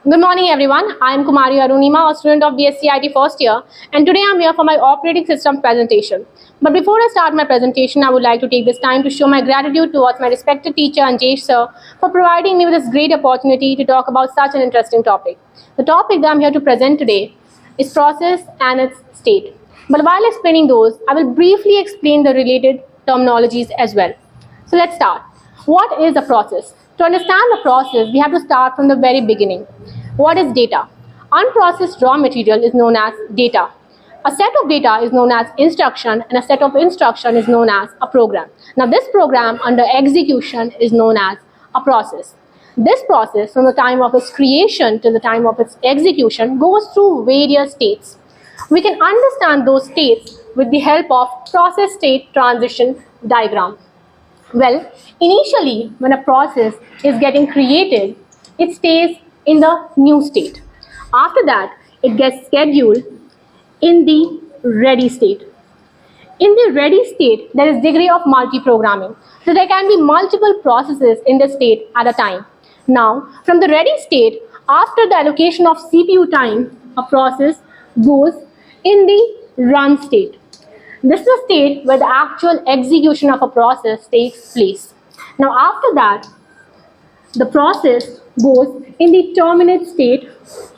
Good morning everyone. I am Kumari Arunima, a student of BSc-IT first year, and today I am here for my operating system presentation. But before I start my presentation, I would like to take this time to show my gratitude towards my respected teacher Anjesh sir for providing me with this great opportunity to talk about such an interesting topic. The topic that I am here to present today is process and its state. But while explaining those, I will briefly explain the related terminologies as well. So let's start. What is a process? To understand the process, we have to start from the very beginning. What is data? Unprocessed raw material is known as data. A set of data is known as instruction, and a set of instruction is known as a program. Now this program under execution is known as a process. This process, from the time of its creation to the time of its execution, goes through various states. We can understand those states with the help of process state transition diagram. Well, initially, when a process is getting created, it stays in the new state. After that, it gets scheduled in the ready state. In the ready state, there is degree of multi-programming. So there can be multiple processes in the state at a time. Now, from the ready state, after the allocation of CPU time, a process goes in the run state. This is a state where the actual execution of a process takes place. Now after that, the process goes in the terminate state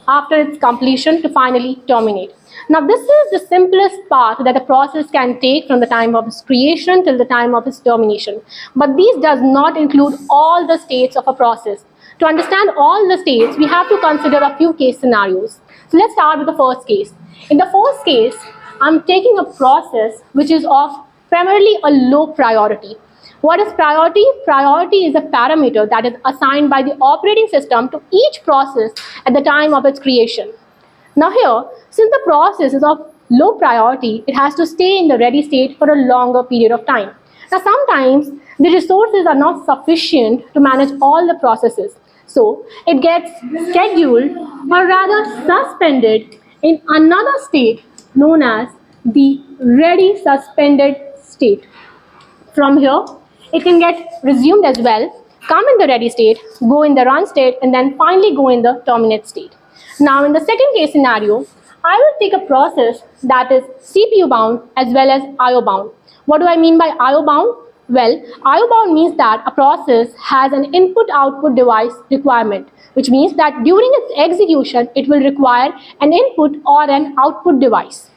after its completion to finally terminate. Now this is the simplest path that a process can take from the time of its creation till the time of its termination. But this does not include all the states of a process. To understand all the states, we have to consider a few case scenarios. So let's start with the first case. In the first case, I'm taking a process which is of primarily a low priority. What is priority? Priority is a parameter that is assigned by the operating system to each process at the time of its creation. Now here, since the process is of low priority, it has to stay in the ready state for a longer period of time. Now sometimes the resources are not sufficient to manage all the processes. So it gets scheduled or rather suspended in another state known as the ready suspended state. From here, it can get resumed as well, come in the ready state, go in the run state, and then finally go in the terminate state. Now in the second case scenario, I will take a process that is CPU bound as well as IO bound. What do I mean by IO bound? Well, IO bound means that a process has an input-output device requirement, which means that during its execution, it will require an input or an output device.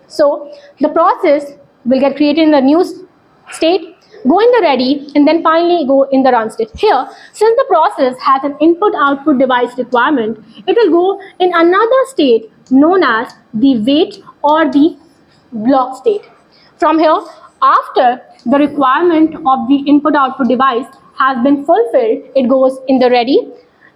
So the process will get created in the new state, go in the ready, and then finally go in the run state. Here, since the process has an input-output device requirement, it will go in another state known as the wait or the block state. From here, after the requirement of the input-output device has been fulfilled, it goes in the ready,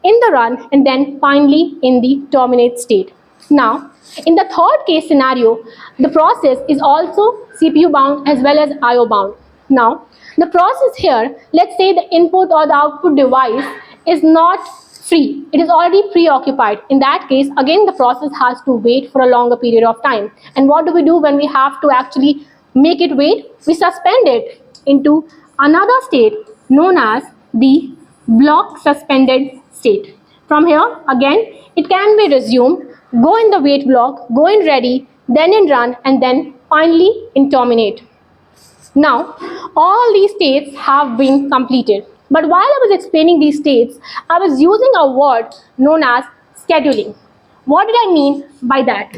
in the run, and then finally in the terminate state. Now, in the third case scenario, the process is also CPU bound as well as IO bound. Now, the process here, let's say the input or the output device is not free. It is already preoccupied. In that case, again, the process has to wait for a longer period of time. And what do we do when we have to actually make it wait? We suspend it into another state known as the block suspended state. From here, again, it can be resumed, go in the wait block, go in ready, then in run, and then finally in terminate. Now, all these states have been completed. But while I was explaining these states, I was using a word known as scheduling. What did I mean by that?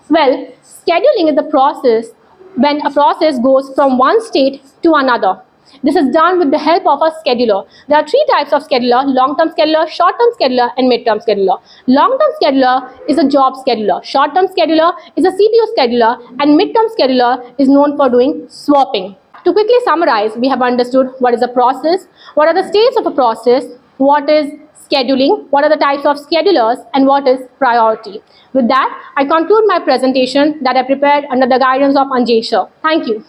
Well, scheduling is the process when a process goes from one state to another. This is done with the help of a scheduler. There are three types of scheduler: long-term scheduler, short-term scheduler, and mid-term scheduler. Long-term scheduler is a job scheduler. Short-term scheduler is a CPU scheduler, and mid-term scheduler is known for doing swapping. To quickly summarize, we have understood what is a process, what are the states of a process, what is scheduling, what are the types of schedulers, and what is priority. With that, I conclude my presentation that I prepared under the guidance of Anjesh sir. Thank you.